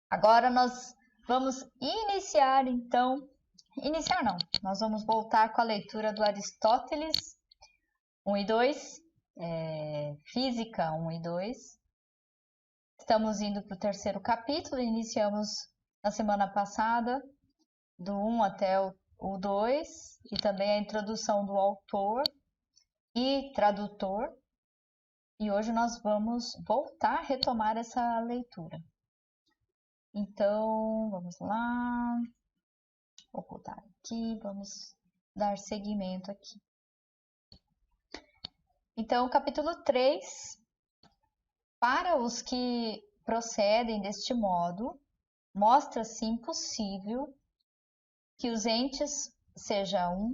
Agora nós vamos iniciar, então. Iniciar não, nós vamos voltar com a leitura do Aristóteles 1 e 2, Física 1 e 2. Estamos indo para o terceiro capítulo, iniciamos na semana passada, do 1 até o 2, e também a introdução do autor e tradutor. E hoje nós vamos voltar a retomar essa leitura. Então, vamos lá. Vou ocultar aqui, vamos dar seguimento aqui. Então, capítulo 3, para os que procedem deste modo, mostra-se impossível que os entes sejam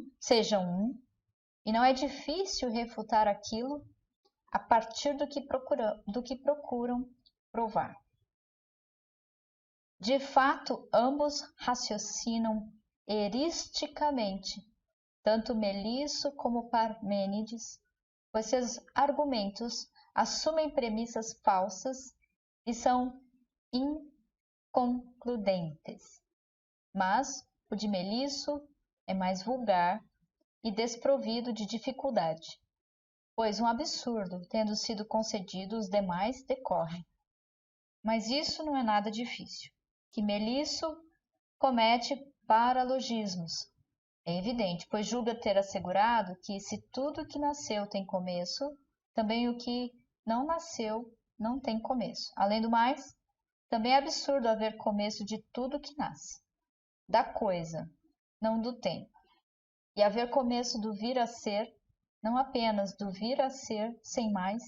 um, e não é difícil refutar aquilo a partir do que procuram provar. De fato, ambos raciocinam eristicamente, tanto Melisso como Parmênides, pois seus argumentos assumem premissas falsas e são inconcludentes. Mas o de Melisso é mais vulgar e desprovido de dificuldade, pois um absurdo, tendo sido concedido, os demais decorrem. Mas isso não é nada difícil, que Melisso comete paralogismos. É evidente, pois julga ter assegurado que se tudo que nasceu tem começo, também o que não nasceu não tem começo. Além do mais, também é absurdo haver começo de tudo que nasce, da coisa, não do tempo, e haver começo do vir a ser, não apenas do vir a ser sem mais,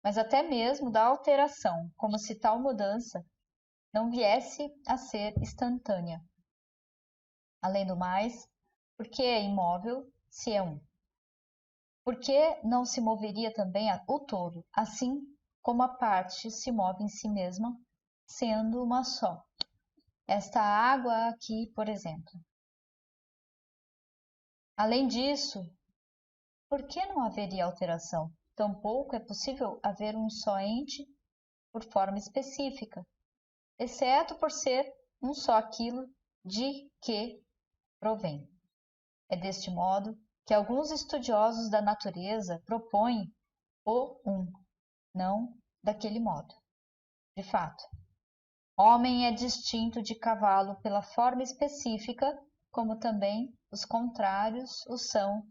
mas até mesmo da alteração, como se tal mudança não viesse a ser instantânea. Além do mais, por que é imóvel se é um? Por que não se moveria também o todo, assim como a parte se move em si mesma, sendo uma só? Esta água aqui, por exemplo. Além disso, por que não haveria alteração? Tampouco é possível haver um só ente por forma específica, exceto por ser um só aquilo de que provém. É deste modo que alguns estudiosos da natureza propõem o um, não daquele modo. De fato, homem é distinto de cavalo pela forma específica, como também os contrários o são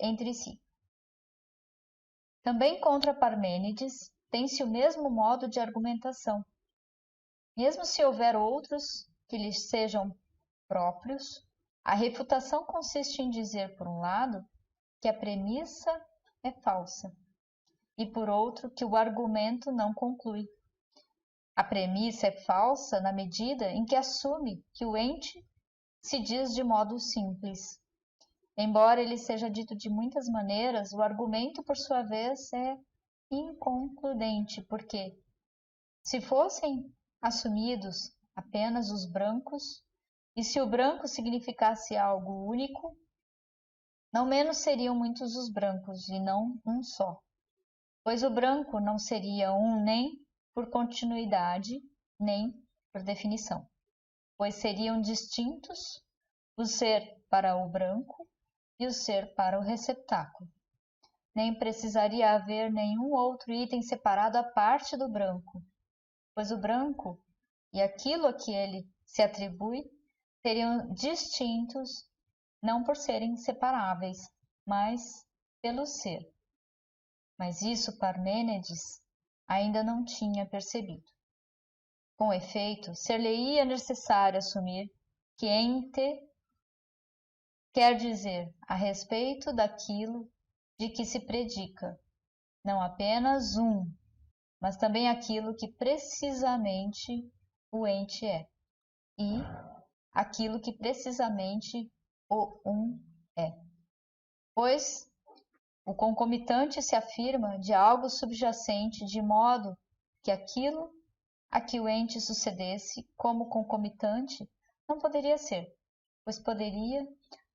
entre si. Também contra Parmênides tem-se o mesmo modo de argumentação. Mesmo se houver outros que lhes sejam próprios, a refutação consiste em dizer, por um lado, que a premissa é falsa, e por outro, que o argumento não conclui. A premissa é falsa na medida em que assume que o ente se diz de modo simples. Embora ele seja dito de muitas maneiras, o argumento, por sua vez, é inconcludente, porque, se fossem assumidos apenas os brancos, e se o branco significasse algo único, não menos seriam muitos os brancos, e não um só. Pois o branco não seria um nem por continuidade, nem por definição, pois seriam distintos o ser para o branco e o ser para o receptáculo. Nem precisaria haver nenhum outro item separado à parte do branco, pois o branco e aquilo a que ele se atribui seriam distintos não por serem separáveis, mas pelo ser. Mas isso Parmênides ainda não tinha percebido. Com efeito, ser-lhe-ia necessário assumir que ente quer dizer a respeito daquilo de que se predica, não apenas um, mas também aquilo que precisamente o ente é, e aquilo que precisamente o um é. Pois o concomitante se afirma de algo subjacente, de modo que aquilo a que o ente sucedesse como concomitante não poderia ser,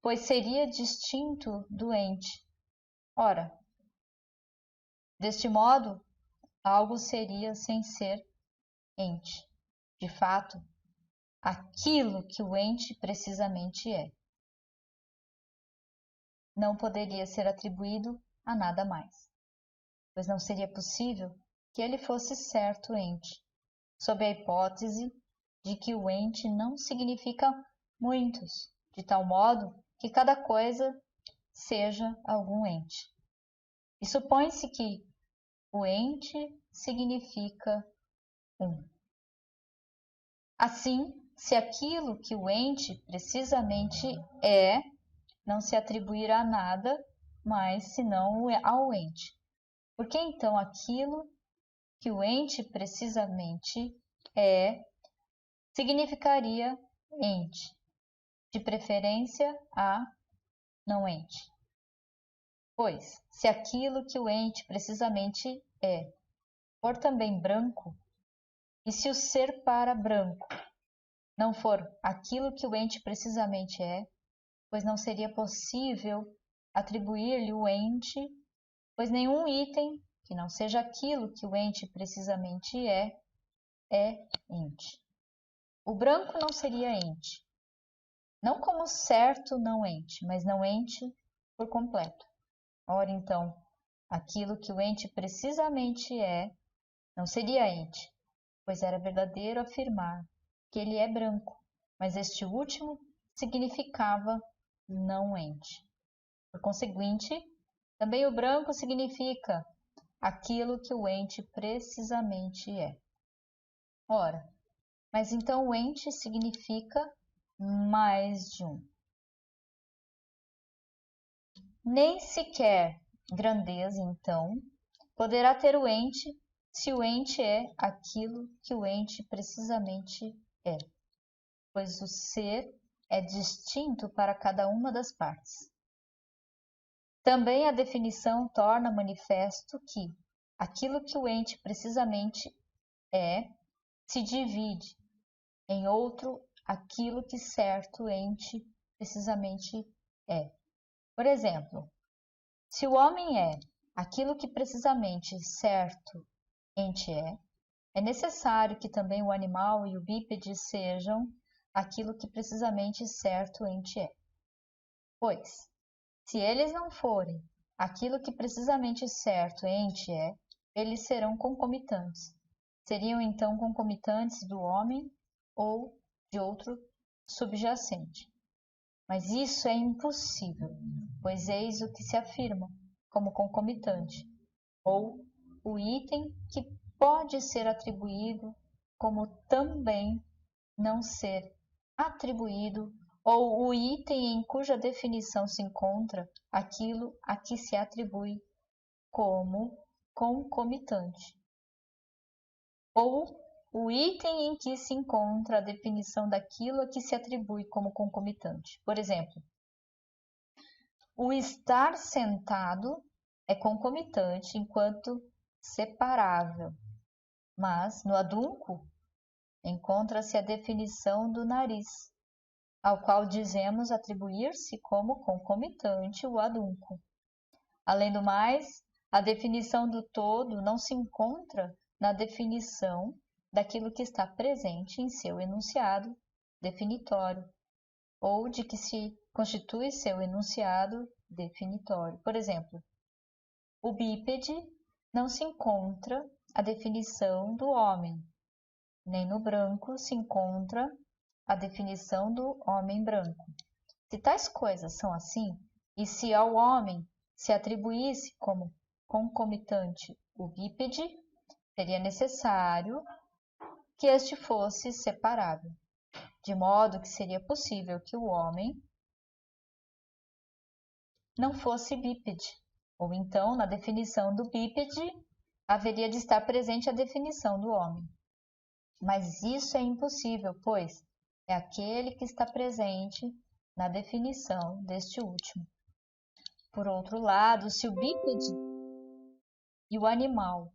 pois seria distinto do ente. Ora, deste modo, algo seria sem ser ente. de fato, aquilo que o ente precisamente é. Não poderia ser atribuído a nada mais, pois não seria possível que ele fosse certo ente, sob a hipótese de que o ente não significa muitos, de tal modo que cada coisa seja algum ente. E supõe-se que o ente significa um. Assim, se aquilo que o ente precisamente é, não se atribuirá a nada mais senão ao ente. Porque então aquilo que o ente precisamente é significaria ente, de preferência a não ente. Pois, se aquilo que o ente precisamente é for também branco, e se o ser para branco não for aquilo que o ente precisamente é, pois não seria possível atribuir-lhe o ente, pois nenhum item que não seja aquilo que o ente precisamente é ente. O branco não seria ente, não como certo não ente, mas não ente por completo. Ora, então, aquilo que o ente precisamente é, não seria ente, pois era verdadeiro afirmar que ele é branco, mas este último significava não ente. Por conseguinte, também o branco significa aquilo que o ente precisamente é. Ora, mas então o ente significa mais de um. Nem sequer grandeza, então, poderá ter o ente se o ente é aquilo que o ente precisamente é, pois o ser é distinto para cada uma das partes. Também a definição torna manifesto que aquilo que o ente precisamente é se divide em outro aquilo que certo ente precisamente é. Por exemplo, se o homem é aquilo que precisamente certo ente é necessário que também o animal e o bípede sejam aquilo que precisamente certo ente é. Pois, se eles não forem aquilo que precisamente certo ente é, eles serão concomitantes. Seriam então concomitantes do homem ou de outro subjacente. Mas isso é impossível, pois eis o que se afirma como concomitante, ou o item que pode ser atribuído como também não ser atribuído, ou o item em cuja definição se encontra aquilo a que se atribui como concomitante, ou o item em que se encontra a definição daquilo a que se atribui como concomitante. Por exemplo, o estar sentado é concomitante enquanto separável, mas no adunco encontra-se a definição do nariz, ao qual dizemos atribuir-se como concomitante o adunco. Além do mais, a definição do todo não se encontra na definição daquilo que está presente em seu enunciado definitório, ou de que se constitui seu enunciado definitório. Por exemplo, o bípede não se encontra a definição do homem, nem no branco se encontra a definição do homem branco. Se tais coisas são assim, e se ao homem se atribuísse como concomitante o bípede, seria necessário que este fosse separável, de modo que seria possível que o homem não fosse bípede, ou então, na definição do bípede, haveria de estar presente a definição do homem. Mas isso é impossível, pois é aquele que está presente na definição deste último. Por outro lado, se o bípede e o animal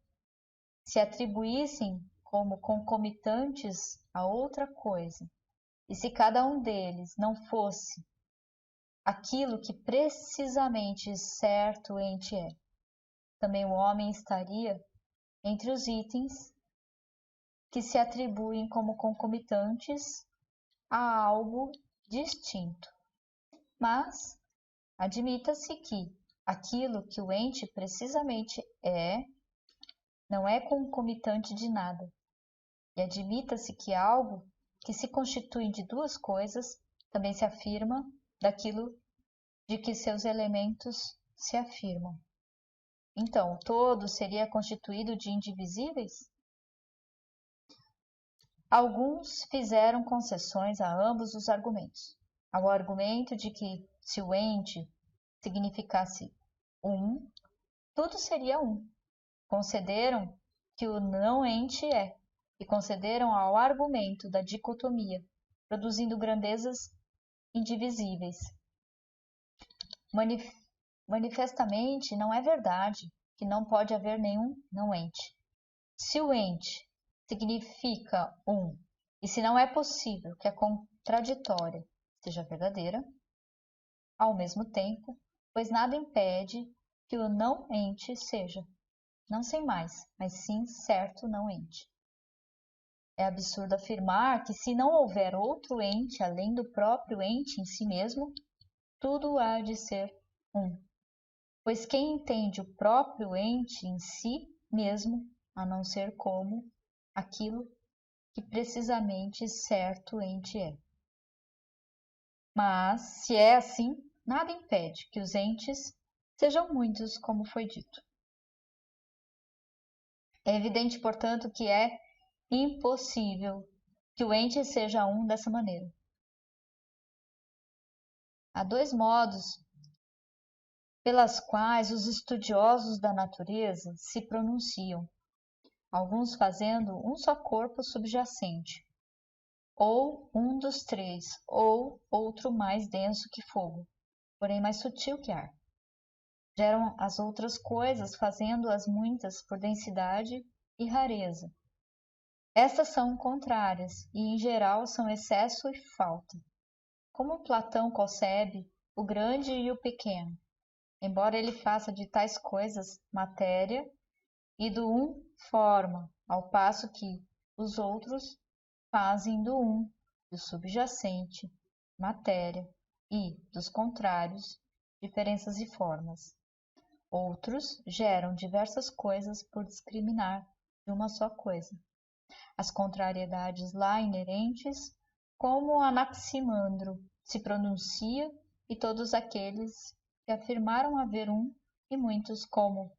se atribuíssem como concomitantes a outra coisa, e se cada um deles não fosse aquilo que precisamente certo ente é, também o homem estaria entre os itens que se atribuem como concomitantes a algo distinto. Mas admita-se que aquilo que o ente precisamente é, não é concomitante de nada. E admita-se que algo que se constitui de duas coisas também se afirma daquilo de que seus elementos se afirmam. Então, o todo seria constituído de indivisíveis? Alguns fizeram concessões a ambos os argumentos. Ao argumento de que, se o ente significasse um, tudo seria um. Concederam que o não-ente é, e concederam ao argumento da dicotomia, produzindo grandezas indivisíveis. Manifestamente não é verdade que não pode haver nenhum não-ente. Se o ente significa um, e se não é possível que a contraditória seja verdadeira, ao mesmo tempo, pois nada impede que o não-ente seja, não sem mais, mas sim certo não-ente. É absurdo afirmar que se não houver outro ente além do próprio ente em si mesmo, tudo há de ser um. Pois quem entende o próprio ente em si mesmo, a não ser como aquilo que precisamente certo ente é. Mas, se é assim, nada impede que os entes sejam muitos, como foi dito. É evidente, portanto, que é impossível que o ente seja um dessa maneira. Há dois modos pelas quais os estudiosos da natureza se pronunciam, alguns fazendo um só corpo subjacente, ou um dos três, ou outro mais denso que fogo, porém mais sutil que ar. Geram as outras coisas, fazendo-as muitas por densidade e rareza. Estas são contrárias e, em geral, são excesso e falta. Como Platão concebe o grande e o pequeno, embora ele faça de tais coisas matéria e do um forma, ao passo que os outros fazem do um, do subjacente, matéria e, dos contrários, diferenças e formas. Outros geram diversas coisas por discriminar de uma só coisa. As contrariedades lá inerentes, como Anaximandro se pronuncia, e todos aqueles que afirmaram haver um, e muitos como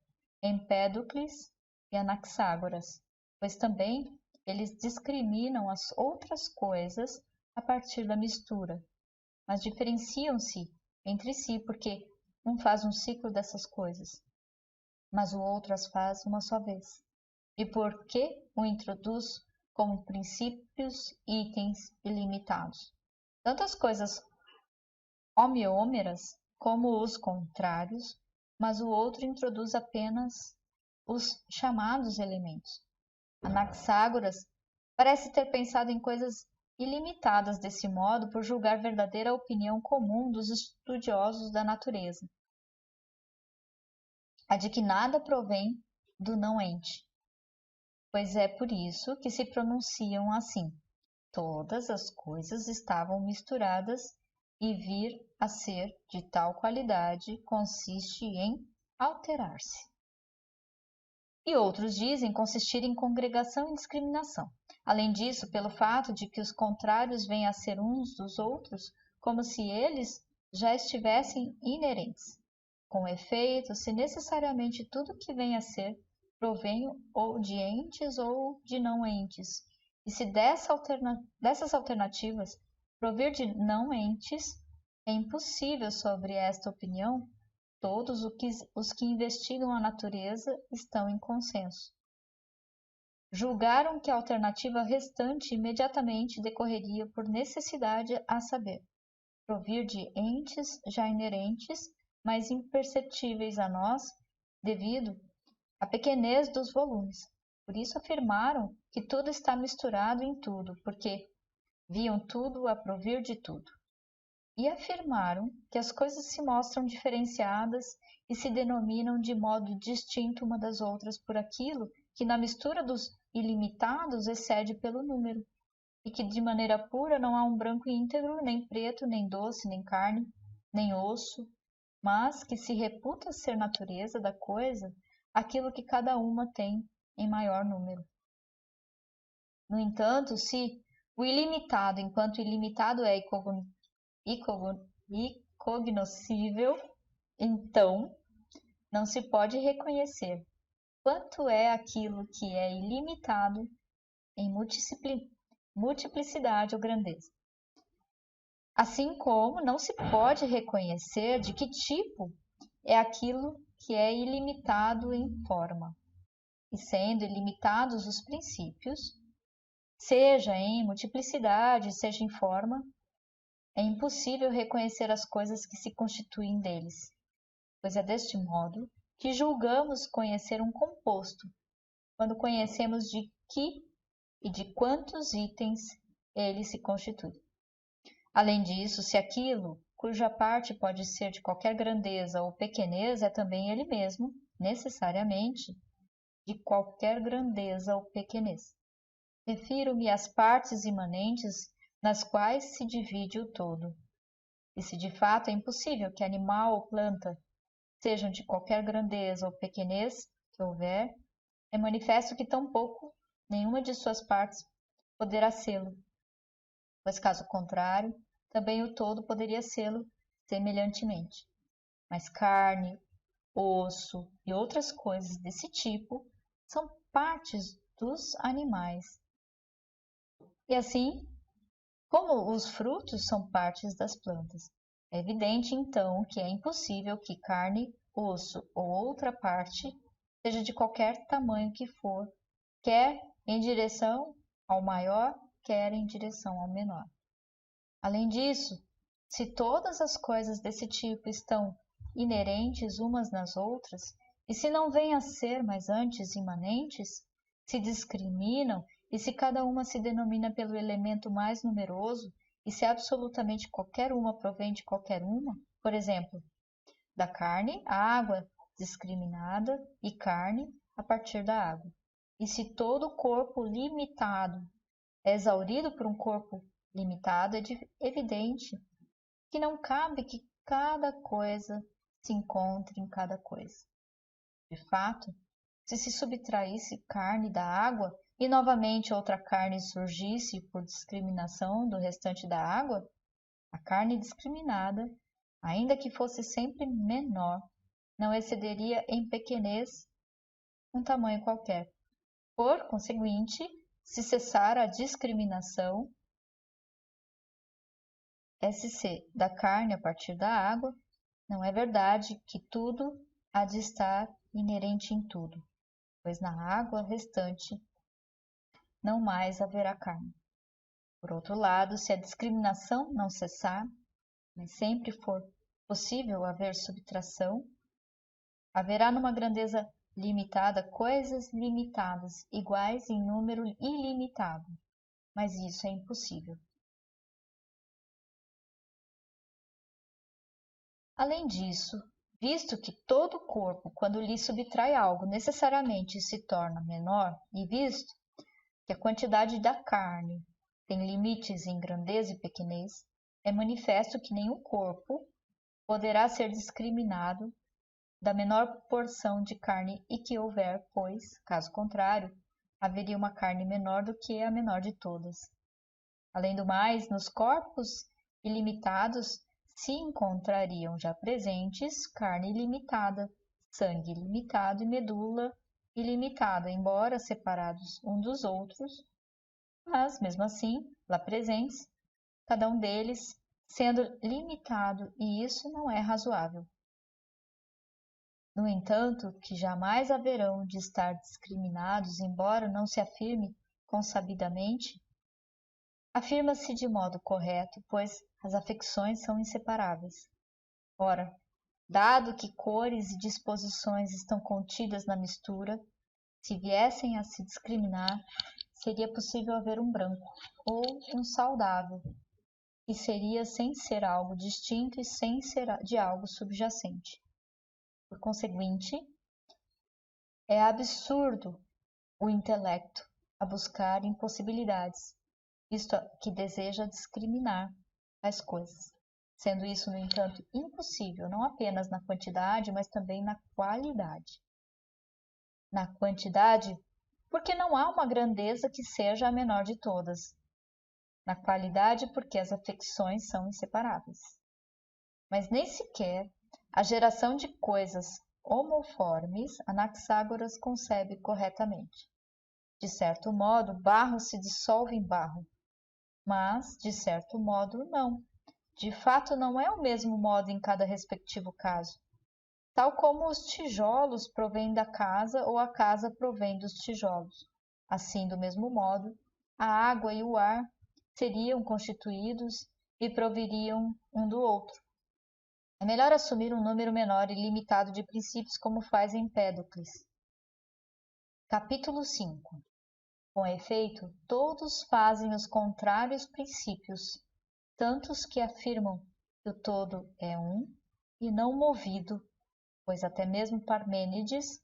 Empédocles e Anaxágoras, pois também eles discriminam as outras coisas a partir da mistura, mas diferenciam-se entre si porque um faz um ciclo dessas coisas, mas o outro as faz uma só vez, e porque o introduz como princípios, itens ilimitados. Tanto as coisas homeômeras como os contrários, mas o outro introduz apenas os chamados elementos. Anaxágoras parece ter pensado em coisas ilimitadas desse modo por julgar verdadeira a opinião comum dos estudiosos da natureza, a de que nada provém do não-ente. Pois é por isso que se pronunciam assim. Todas as coisas estavam misturadas e vir a ser de tal qualidade consiste em alterar-se. E outros dizem consistir em congregação e discriminação. Além disso, pelo fato de que os contrários vêm a ser uns dos outros, como se eles já estivessem inerentes. Com efeito, se necessariamente tudo que vem a ser provém ou de entes ou de não entes, e se dessas alternativas provir de não entes, é impossível, sobre esta opinião, todos os que investigam a natureza estão em consenso. Julgaram que a alternativa restante imediatamente decorreria por necessidade, a saber, provir de entes já inerentes, mas imperceptíveis a nós, devido à pequenez dos volumes. Por isso afirmaram que tudo está misturado em tudo, porque viam tudo a provir de tudo. E afirmaram que as coisas se mostram diferenciadas e se denominam de modo distinto uma das outras por aquilo que na mistura dos ilimitados excede pelo número, e que de maneira pura não há um branco íntegro, nem preto, nem doce, nem carne, nem osso, mas que se reputa ser natureza da coisa aquilo que cada uma tem em maior número. No entanto, se o ilimitado, enquanto ilimitado é incognoscível, então não se pode reconhecer quanto é aquilo que é ilimitado em multiplicidade ou grandeza. Assim como não se pode reconhecer de que tipo é aquilo que é ilimitado em forma. E sendo ilimitados os princípios, seja em multiplicidade, seja em forma, é impossível reconhecer as coisas que se constituem deles, pois é deste modo que julgamos conhecer um composto, quando conhecemos de que e de quantos itens ele se constitui. Além disso, se aquilo, cuja parte pode ser de qualquer grandeza ou pequenez, é também ele mesmo, necessariamente, de qualquer grandeza ou pequenez. Refiro-me às partes imanentes nas quais se divide o todo. E se de fato é impossível que animal ou planta sejam de qualquer grandeza ou pequenez que houver, é manifesto que tampouco nenhuma de suas partes poderá sê-lo, pois caso contrário, também o todo poderia sê-lo semelhantemente. Mas carne, osso e outras coisas desse tipo são partes dos animais. E assim, como os frutos são partes das plantas, é evidente então que é impossível que carne, osso ou outra parte seja de qualquer tamanho que for, quer em direção ao maior, quer em direção ao menor. Além disso, se todas as coisas desse tipo estão inerentes umas nas outras, e se não vêm a ser, mas antes imanentes, se discriminam, e se cada uma se denomina pelo elemento mais numeroso, e se absolutamente qualquer uma provém de qualquer uma, por exemplo, da carne, a água discriminada e carne a partir da água. E se todo corpo limitado é exaurido por um corpo limitado, é evidente que não cabe que cada coisa se encontre em cada coisa. De fato, se subtraísse carne da água e novamente outra carne surgisse por discriminação do restante da água, a carne discriminada, ainda que fosse sempre menor, não excederia em pequenez um tamanho qualquer. Por conseguinte, se cessar a discriminação, SC da carne a partir da água, não é verdade que tudo há de estar inerente em tudo, pois na água restante não mais haverá carne. Por outro lado, se a discriminação não cessar, mas sempre for possível haver subtração, haverá numa grandeza limitada coisas limitadas, iguais em número ilimitado, mas isso é impossível. Além disso, visto que todo corpo, quando lhe subtrai algo, necessariamente se torna menor, e visto que a quantidade da carne tem limites em grandeza e pequenez, é manifesto que nenhum corpo poderá ser discriminado da menor porção de carne e que houver, pois, caso contrário, haveria uma carne menor do que a menor de todas. Além do mais, nos corpos ilimitados se encontrariam já presentes carne ilimitada, sangue ilimitado e medula ilimitada, embora separados um dos outros, mas, mesmo assim, lá presentes, cada um deles sendo limitado, e isso não é razoável. No entanto, que jamais haverão de estar discriminados, embora não se afirme consabidamente, afirma-se de modo correto, pois as afecções são inseparáveis. Ora, dado que cores e disposições estão contidas na mistura, se viessem a se discriminar, seria possível haver um branco ou um saudável, e seria sem ser algo distinto e sem ser de algo subjacente. Por conseguinte, é absurdo o intelecto a buscar impossibilidades, isto que deseja discriminar as coisas, sendo isso, no entanto, impossível não apenas na quantidade, mas também na qualidade. Na quantidade, porque não há uma grandeza que seja a menor de todas. Na qualidade, porque as afecções são inseparáveis. Mas nem sequer a geração de coisas homoformes Anaxágoras concebe corretamente. De certo modo, barro se dissolve em barro, mas, de certo modo, não. De fato, não é o mesmo modo em cada respectivo caso. Tal como os tijolos provêm da casa ou a casa provém dos tijolos. Assim, do mesmo modo, a água e o ar seriam constituídos e proviriam um do outro. É melhor assumir um número menor e limitado de princípios, como faz Empédocles. Capítulo 5. Com efeito, todos fazem os contrários princípios, tantos que afirmam que o todo é um e não movido, pois até mesmo Parmênides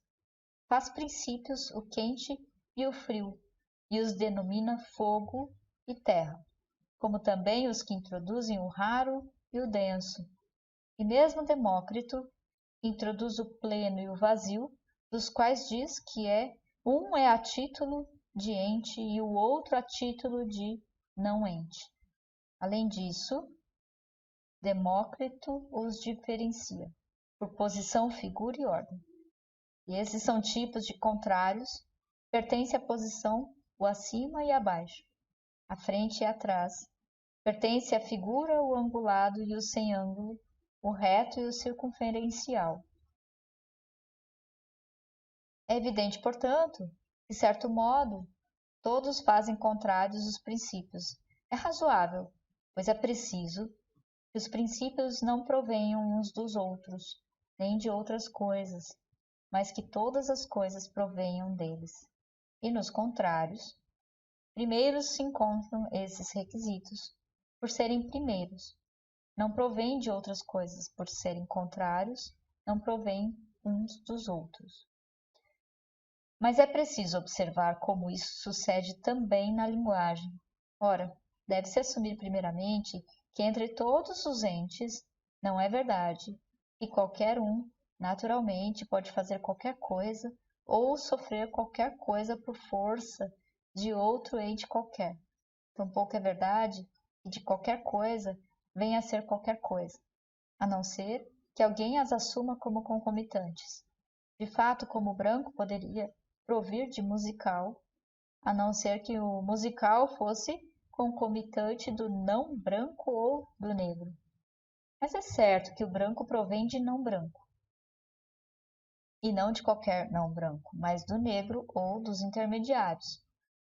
faz princípios o quente e o frio, e os denomina fogo e terra, como também os que introduzem o raro e o denso. E mesmo Demócrito introduz o pleno e o vazio, dos quais diz que um é a título de ente e o outro a título de não ente. Além disso, Demócrito os diferencia por posição, figura e ordem. E esses são tipos de contrários, pertence à posição, o acima e abaixo, a frente e atrás. Pertence à figura, o angulado e o sem ângulo, o reto e o circunferencial. É evidente, portanto, que, de certo modo, todos fazem contrários os princípios. É razoável, pois é preciso que os princípios não provenham uns dos outros, nem de outras coisas, mas que todas as coisas provenham deles. E nos contrários, primeiros se encontram esses requisitos, por serem primeiros. Não provém de outras coisas, por serem contrários, não provém uns dos outros. Mas é preciso observar como isso sucede também na linguagem. Ora, deve-se assumir primeiramente que entre todos os entes não é verdade, e qualquer um, naturalmente, pode fazer qualquer coisa ou sofrer qualquer coisa por força de outro ente qualquer. Tampouco é verdade que de qualquer coisa venha a ser qualquer coisa, a não ser que alguém as assuma como concomitantes. De fato, como o branco poderia provir de musical, a não ser que o musical fosse concomitante do não branco ou do negro. Mas é certo que o branco provém de não branco, e não de qualquer não branco, mas do negro ou dos intermediários,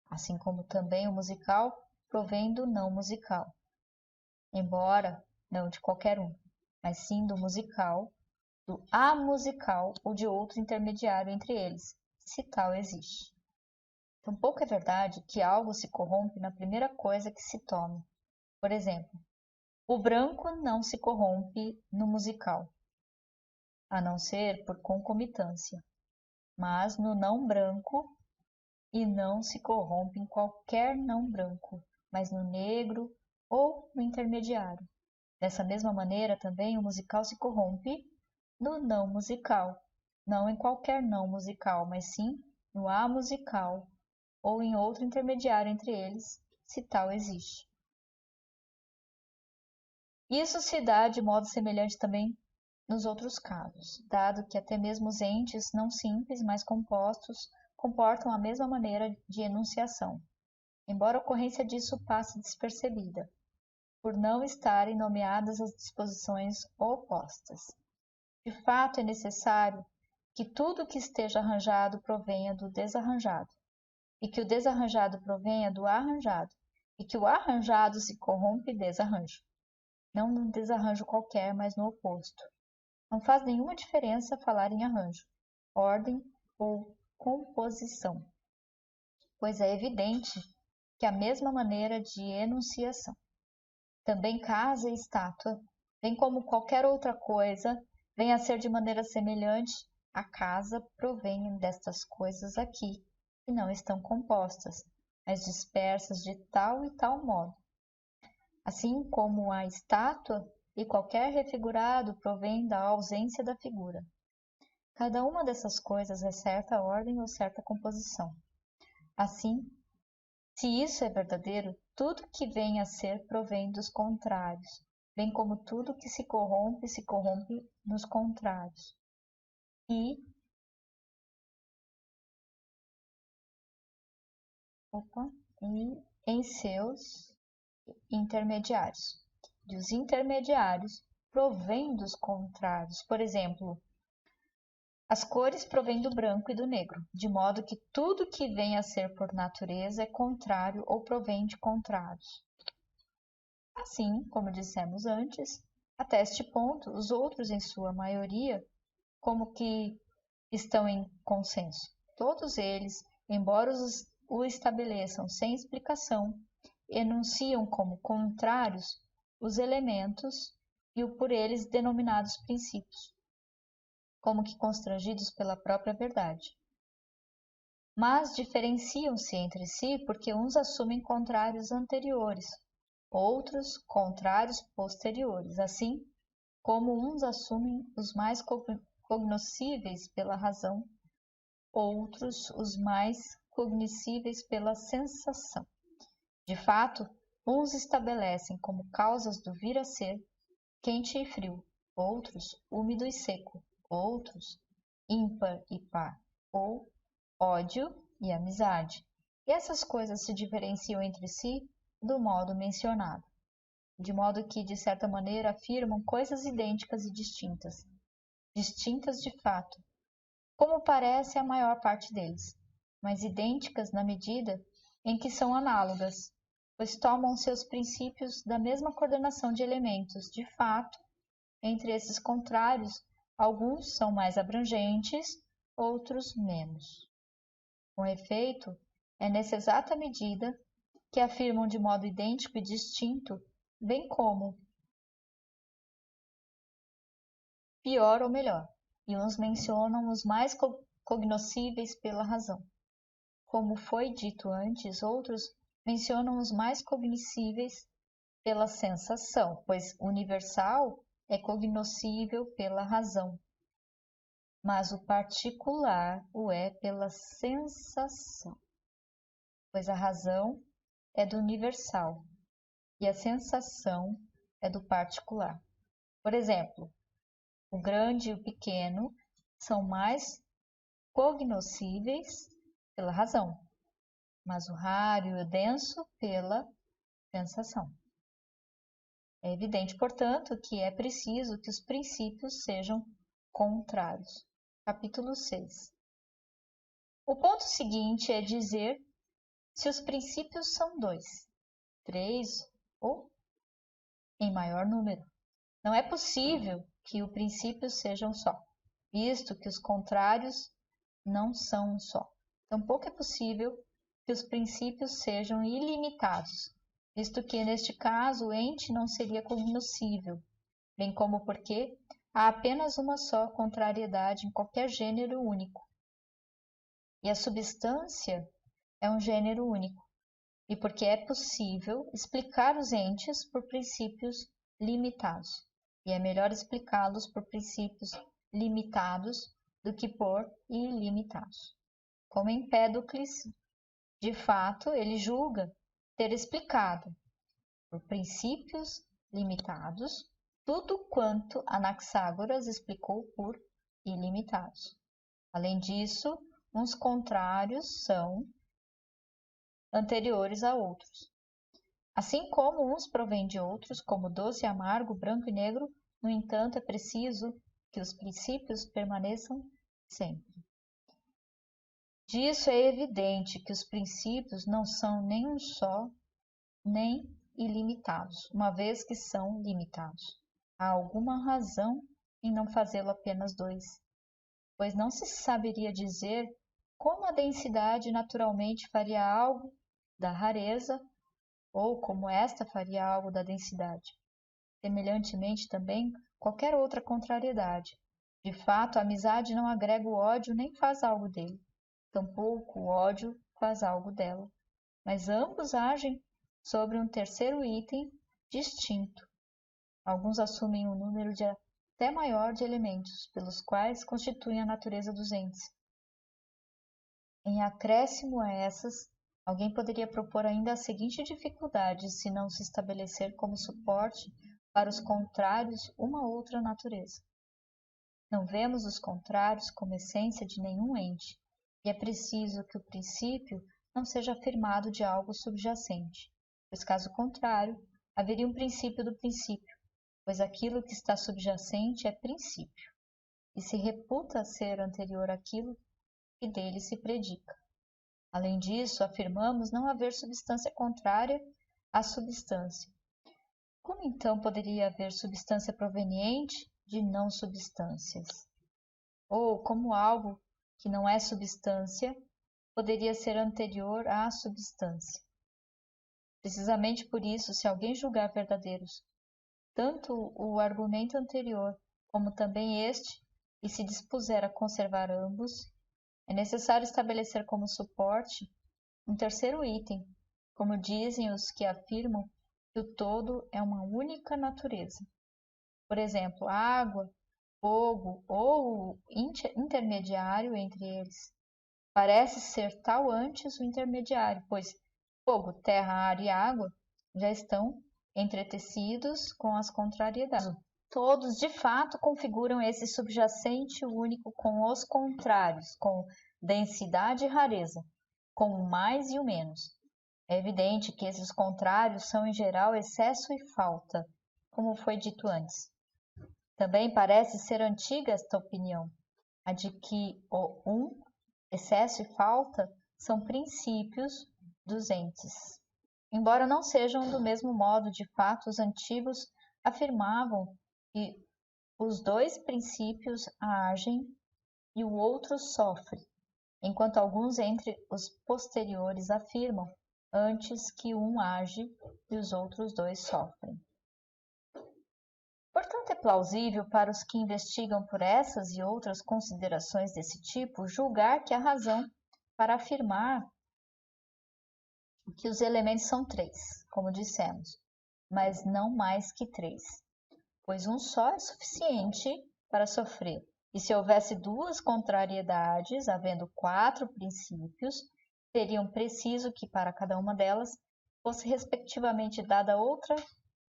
assim como também o musical provém do não musical, embora não de qualquer um, mas sim do musical, do amusical ou de outro intermediário entre eles, se tal existe. Tampouco é verdade que algo se corrompe na primeira coisa que se tome. Por exemplo, o branco não se corrompe no musical, a não ser por concomitância, mas no não branco, e não se corrompe em qualquer não branco, mas no negro ou no intermediário. Dessa mesma maneira também o musical se corrompe no não musical, não em qualquer não musical, mas sim no amusical ou em outro intermediário entre eles, se tal existe. Isso se dá de modo semelhante também nos outros casos, dado que até mesmo os entes não simples, mas compostos, comportam a mesma maneira de enunciação, embora a ocorrência disso passe despercebida, por não estarem nomeadas as disposições opostas. De fato, é necessário que tudo que esteja arranjado provenha do desarranjado, e que o desarranjado provenha do arranjado, e que o arranjado se corrompe e desarranjo. Não num desarranjo qualquer, mas no oposto. Não faz nenhuma diferença falar em arranjo, ordem ou composição, pois é evidente que a mesma maneira de enunciação. Também casa e estátua, bem como qualquer outra coisa, vem a ser de maneira semelhante, a casa provém destas coisas aqui, que não estão compostas, mas dispersas de tal e tal modo. Assim como a estátua e qualquer refigurado provém da ausência da figura. Cada uma dessas coisas é certa ordem ou certa composição. Assim, se isso é verdadeiro, tudo que vem a ser provém dos contrários, bem como tudo que se corrompe nos contrários. E em seus intermediários. E os intermediários provêm dos contrários. Por exemplo, as cores provêm do branco e do negro, de modo que tudo que vem a ser por natureza é contrário ou provém de contrários. Assim, como dissemos antes, até este ponto, os outros, em sua maioria, como que estão em consenso. Todos eles, embora o estabeleçam sem explicação, enunciam como contrários os elementos e o por eles denominados princípios, como que constrangidos pela própria verdade. Mas diferenciam-se entre si porque uns assumem contrários anteriores, outros contrários posteriores, assim como uns assumem os mais cognoscíveis pela razão, outros os mais cognoscíveis pela sensação. De fato, uns estabelecem como causas do vir a ser quente e frio, outros úmido e seco, outros ímpar e par, ou ódio e amizade. E essas coisas se diferenciam entre si do modo mencionado, de modo que, de certa maneira, afirmam coisas idênticas e distintas, distintas de fato, como parece a maior parte deles, mas idênticas na medida em que são análogas, pois tomam seus princípios da mesma coordenação de elementos. De fato, entre esses contrários, alguns são mais abrangentes, outros menos. Com efeito, é nessa exata medida que afirmam de modo idêntico e distinto, bem como pior ou melhor, e uns mencionam os mais cognoscíveis pela razão. Como foi dito antes, outros mencionam os mais cognoscíveis pela sensação, pois universal é cognoscível pela razão, mas o particular o é pela sensação, pois a razão é do universal e a sensação é do particular. Por exemplo, o grande e o pequeno são mais cognoscíveis pela razão, mas o raro e o denso pela sensação. É evidente, portanto, que é preciso que os princípios sejam contrários. Capítulo 6. O ponto seguinte é dizer se os princípios são 2, 3 ou em maior número. Não é possível que o princípio seja um só, visto que os contrários não são um só. Tampouco é possível que os princípios sejam ilimitados, visto que, neste caso, o ente não seria cognoscível, bem como porque há apenas uma só contrariedade em qualquer gênero único. E a substância é um gênero único, e porque é possível explicar os entes por princípios limitados, e é melhor explicá-los por princípios limitados do que por ilimitados. Como Empédocles, de fato, ele julga ter explicado, por princípios limitados, tudo quanto Anaxágoras explicou por ilimitados. Além disso, uns contrários são anteriores a outros. Assim como uns provêm de outros, como doce e amargo, branco e negro, no entanto, é preciso que os princípios permaneçam sempre. Disso é evidente que os princípios não são nem um só, nem ilimitados, uma vez que são limitados. Há alguma razão em não fazê-lo apenas 2, pois não se saberia dizer como a densidade naturalmente faria algo da rareza, ou como esta faria algo da densidade. Semelhantemente também, qualquer outra contrariedade. De fato, a amizade não agrega o ódio nem faz algo dele. tampouco o ódio faz algo dela, mas ambos agem sobre um terceiro item distinto. Alguns assumem um número até maior de elementos, pelos quais constituem a natureza dos entes. Em acréscimo a essas, alguém poderia propor ainda a seguinte dificuldade se não se estabelecer como suporte para os contrários uma outra natureza. Não vemos os contrários como essência de nenhum ente, e é preciso que o princípio não seja afirmado de algo subjacente, pois caso contrário, haveria um princípio do princípio, pois aquilo que está subjacente é princípio, e se reputa ser anterior àquilo que dele se predica. Além disso, afirmamos não haver substância contrária à substância. Como então poderia haver substância proveniente de não substâncias? Ou como algo que não é substância poderia ser anterior à substância? Precisamente por isso, se alguém julgar verdadeiros tanto o argumento anterior como também este, e se dispuser a conservar ambos, é necessário estabelecer como suporte um terceiro item, como dizem os que afirmam que o todo é uma única natureza. Por exemplo, a água, fogo ou o intermediário entre eles. Parece ser tal antes o intermediário, pois fogo, terra, ar e água já estão entretecidos com as contrariedades. Todos, de fato, configuram esse subjacente único com os contrários, com densidade e rareza, com o mais e o menos. É evidente que esses contrários são, em geral, excesso e falta, como foi dito antes. Também parece ser antiga esta opinião, a de que o excesso e falta, são princípios dos entes. Embora não sejam do mesmo modo, de fato, os antigos afirmavam que os dois princípios agem e o outro sofre, enquanto alguns entre os posteriores afirmam antes que um age e os outros dois sofrem. Portanto, é plausível para os que investigam por essas e outras considerações desse tipo julgar que há razão para afirmar que os elementos são três, como dissemos, mas não mais que três, pois um só é suficiente para sofrer. E se houvesse duas contrariedades, havendo 4 princípios, teriam preciso que para cada uma delas fosse respectivamente dada outra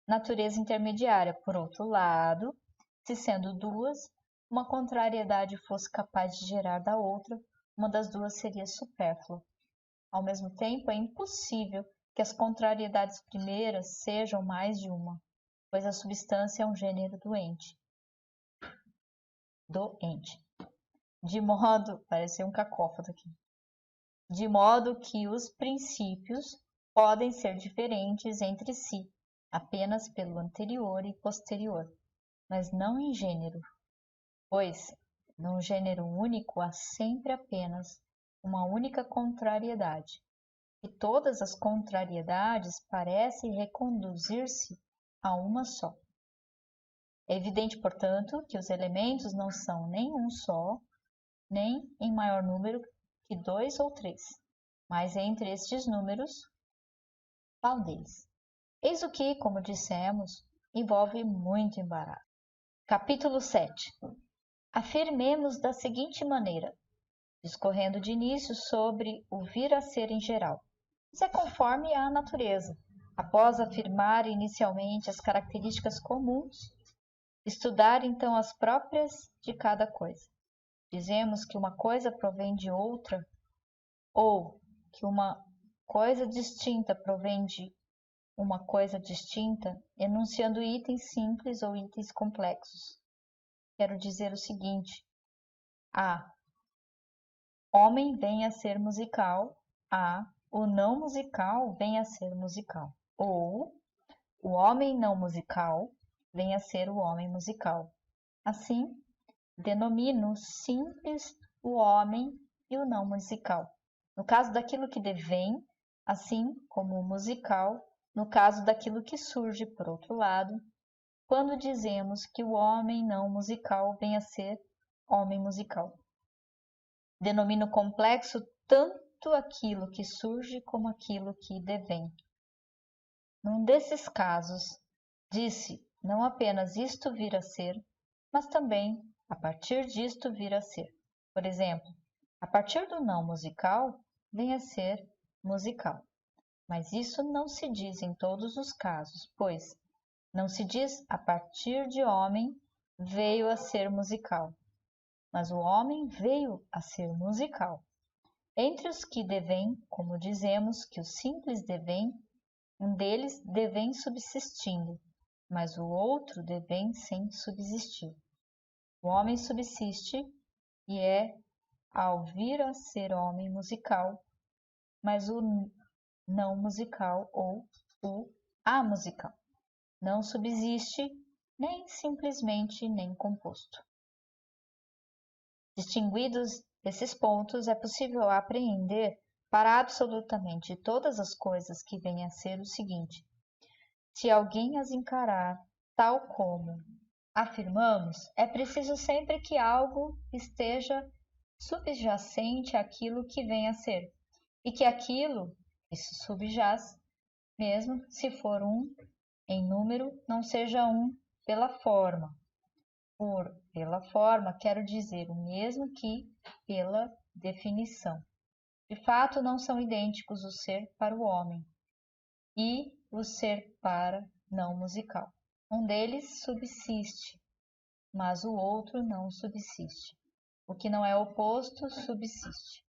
natureza intermediária. Por outro lado, se sendo duas, uma contrariedade fosse capaz de gerar da outra, uma das duas seria supérflua. Ao mesmo tempo, é impossível que as contrariedades primeiras sejam mais de uma, pois a substância é um gênero doente. De modo, pareceu um cacófato aqui. De modo que os princípios podem ser diferentes entre si, apenas pelo anterior e posterior, mas não em gênero, pois num gênero único há sempre apenas uma única contrariedade, e todas as contrariedades parecem reconduzir-se a uma só. É evidente, portanto, que os elementos não são nem um só, nem em maior número que 2 ou 3, mas entre estes números, qual deles? Eis o que, como dissemos, envolve muito embaraço. Capítulo 7. Afirmemos da seguinte maneira, discorrendo de início sobre o vir a ser em geral. Isso é conforme à natureza. Após afirmar inicialmente as características comuns, estudar então as próprias de cada coisa. Dizemos que uma coisa provém de outra, ou que uma coisa distinta provém de uma coisa distinta, enunciando itens simples ou itens complexos. Quero dizer o seguinte: A. Homem vem a ser musical. A. O não musical vem a ser musical. Ou o homem não musical vem a ser o homem musical. Assim, denomino simples o homem e o não musical, no caso daquilo que devém, assim como o musical, no caso daquilo que surge por outro lado, quando dizemos que o homem não musical vem a ser homem musical. Denomino complexo tanto aquilo que surge como aquilo que devém. Num desses casos, disse não apenas isto vir a ser, mas também a partir disto vir a ser. Por exemplo, a partir do não musical vem a ser musical. Mas isso não se diz em todos os casos, pois não se diz a partir de homem veio a ser musical, mas o homem veio a ser musical. Entre os que devém, como dizemos que os simples devém, um deles devém subsistindo, mas o outro devém sem subsistir. O homem subsiste e é, ao vir a ser homem musical, mas o não musical ou o amusical não subsiste nem simplesmente nem composto. Distinguidos esses pontos, é possível apreender para absolutamente todas as coisas que vêm a ser o seguinte: se alguém as encarar tal como afirmamos, é preciso sempre que algo esteja subjacente àquilo que vem a ser, e que aquilo que se subjaz, mesmo se for um em número, não seja um pela forma. Pela forma, quero dizer o mesmo que pela definição. De fato, não são idênticos o ser para o homem e o ser para não musical. Um deles subsiste, mas o outro não subsiste. O que não é oposto subsiste.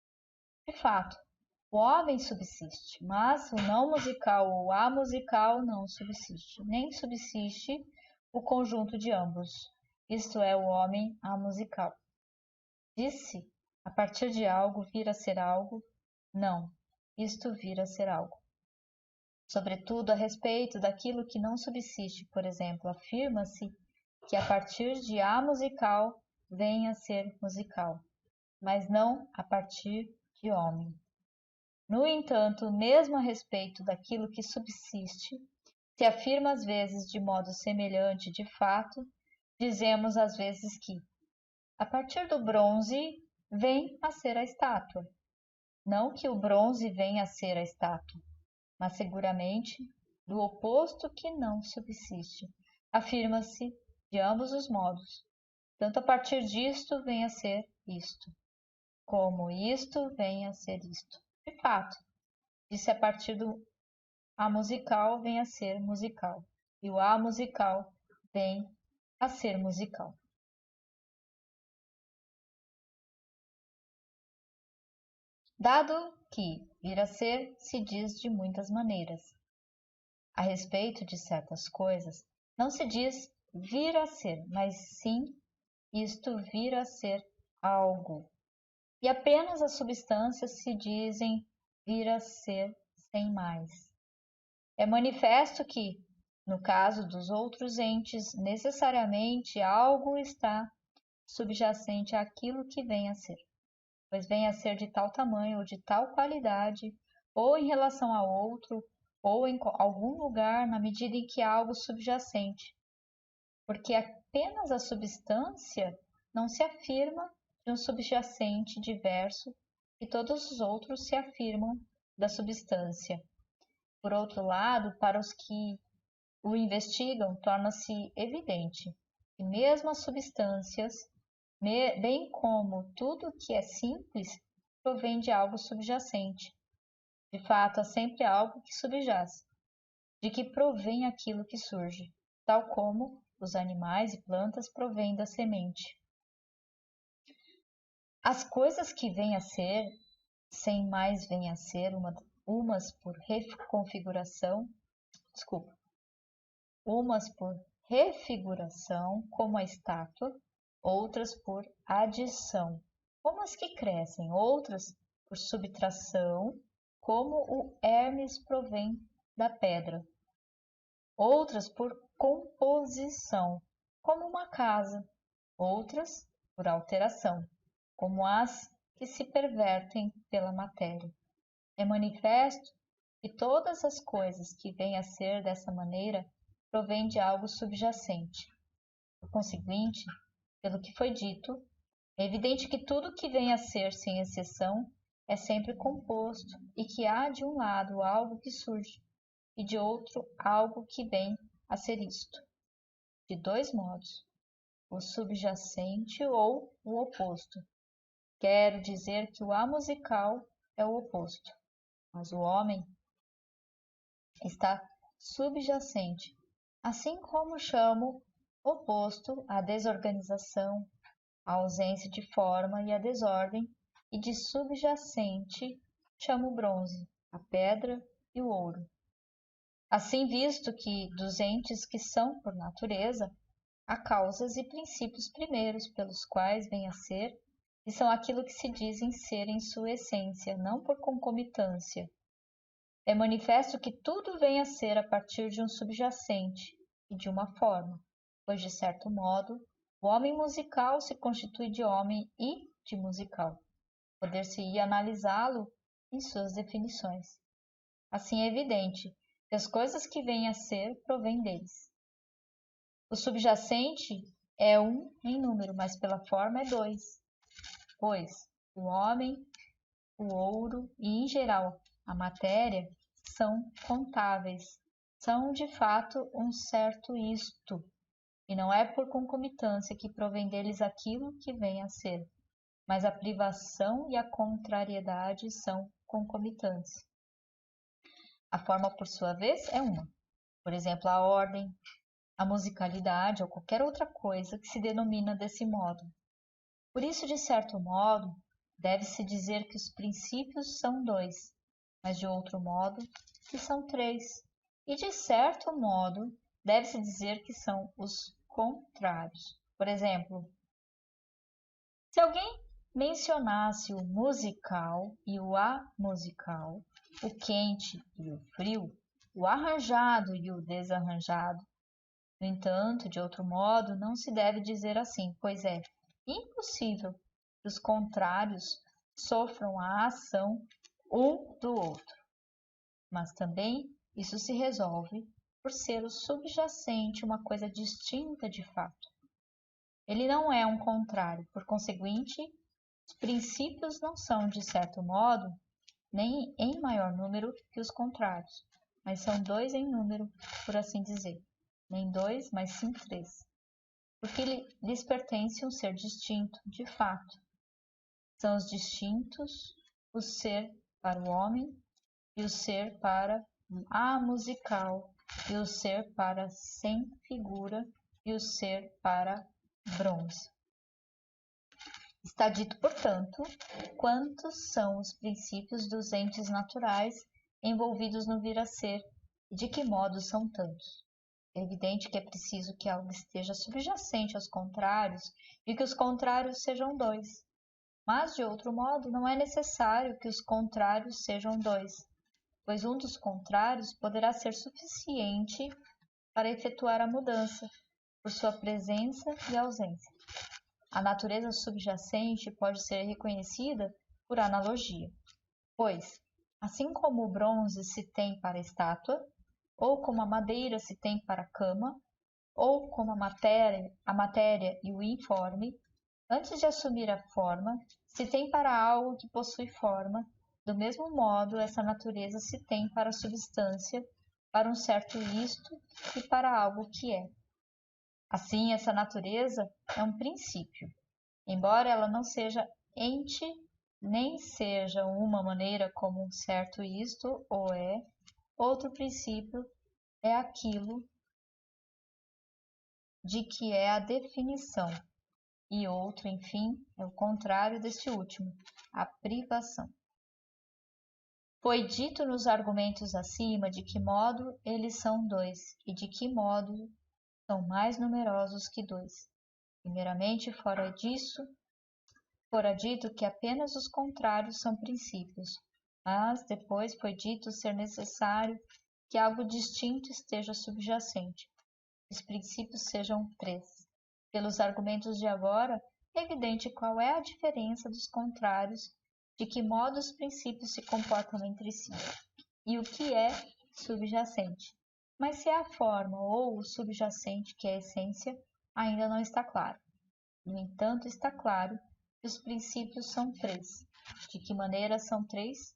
De fato, o homem subsiste, mas o não musical ou amusical não subsiste, nem subsiste o conjunto de ambos, isto é, o homem amusical. Disse, a partir de algo vir a ser algo? Não, isto vir a ser algo. Sobretudo a respeito daquilo que não subsiste, por exemplo, afirma-se que a partir de amusical vem a ser musical, mas não a partir de homem. No entanto, mesmo a respeito daquilo que subsiste, se afirma às vezes de modo semelhante de fato, dizemos às vezes que, a partir do bronze, vem a ser a estátua. Não que o bronze venha a ser a estátua, mas seguramente do oposto que não subsiste. Afirma-se de ambos os modos. Tanto a partir disto vem a ser isto, como isto vem a ser isto. De fato, disse a partir do amusical vem a ser musical, e o amusical vem a ser musical. Dado que vir a ser se diz de muitas maneiras. A respeito de certas coisas, não se diz vir a ser, mas sim isto vir a ser algo. E apenas as substâncias se dizem vir a ser sem mais. É manifesto que, no caso dos outros entes, necessariamente algo está subjacente àquilo que vem a ser, pois vem a ser de tal tamanho ou de tal qualidade, ou em relação a outro, ou em algum lugar na medida em que algo subjacente, porque apenas a substância não se afirma de um subjacente diverso e todos os outros se afirmam da substância. Por outro lado, para os que o investigam, torna-se evidente que mesmo as substâncias, bem como tudo que é simples, provém de algo subjacente. De fato, há sempre algo que subjaz, de que provém aquilo que surge, tal como os animais e plantas provêm da semente. As coisas que vêm a ser, sem mais vêm a ser, umas por refiguração, como a estátua, outras por adição, como as que crescem, outras por subtração, como o Hermes provém da pedra, outras por composição, como uma casa, outras por alteração, como as que se pervertem pela matéria. É manifesto que todas as coisas que vêm a ser dessa maneira provêm de algo subjacente. Por conseguinte, pelo que foi dito, é evidente que tudo que vem a ser, sem exceção, é sempre composto e que há de um lado algo que surge e de outro algo que vem a ser isto, de dois modos, o subjacente ou o oposto. Quero dizer que o amusical é o oposto, mas o homem está subjacente, assim como chamo oposto a desorganização, a ausência de forma e a desordem, e de subjacente chamo o bronze, a pedra e o ouro. Assim, visto que dos entes que são por natureza, há causas e princípios primeiros pelos quais vêm a ser, e são aquilo que se dizem ser em sua essência, não por concomitância. É manifesto que tudo vem a ser a partir de um subjacente e de uma forma, pois, de certo modo, o homem musical se constitui de homem e de musical. Poder-se-ia analisá-lo em suas definições. Assim é evidente que as coisas que vêm a ser provêm deles. O subjacente é um em número, mas pela forma é dois, pois o homem, o ouro e, em geral, a matéria são contáveis, são de fato um certo isto, e não é por concomitância que provém deles aquilo que vem a ser, mas a privação e a contrariedade são concomitantes. A forma, por sua vez, é uma. Por exemplo, a ordem, a musicalidade ou qualquer outra coisa que se denomina desse modo. Por isso, de certo modo, deve-se dizer que os princípios são dois, mas de outro modo que são três, e de certo modo deve-se dizer que são os contrários. Por exemplo, se alguém mencionasse o musical e o amusical, o quente e o frio, o arranjado e o desarranjado, no entanto, de outro modo, não se deve dizer assim, pois é impossível que os contrários sofram a ação um do outro. Mas também isso se resolve por ser o subjacente uma coisa distinta de fato. Ele não é um contrário, por conseguinte, os princípios não são, de certo modo, nem em maior número que os contrários, mas são dois em número, por assim dizer. Nem dois, mas sim três. Porque lhes pertence um ser distinto, de fato. São os distintos o ser para o homem, e o ser para a musical, e o ser para sem figura, e o ser para bronze. Está dito, portanto, quantos são os princípios dos entes naturais envolvidos no vir a ser, e de que modo são tantos. É evidente que é preciso que algo esteja subjacente aos contrários e que os contrários sejam dois. Mas, de outro modo, não é necessário que os contrários sejam dois, pois um dos contrários poderá ser suficiente para efetuar a mudança, por sua presença e ausência. A natureza subjacente pode ser reconhecida por analogia, pois, assim como o bronze se tem para a estátua, ou como a madeira se tem para a cama, ou como a matéria e o informe, antes de assumir a forma, se tem para algo que possui forma, do mesmo modo essa natureza se tem para a substância, para um certo isto e para algo que é. Assim, essa natureza é um princípio, embora ela não seja ente, nem seja uma maneira como um certo isto ou é. Outro princípio é aquilo de que é a definição, e outro, enfim, é o contrário deste último, a privação. Foi dito nos argumentos acima de que modo eles são dois, e de que modo são mais numerosos que dois. Primeiramente, fora disso, fora dito que apenas os contrários são princípios, mas depois foi dito ser necessário que algo distinto esteja subjacente. Os princípios sejam três. Pelos argumentos de agora, é evidente qual é a diferença dos contrários, de que modo os princípios se comportam entre si, e o que é subjacente. Mas se é a forma ou o subjacente que é a essência, ainda não está claro. No entanto, está claro que os princípios são três. De que maneira são três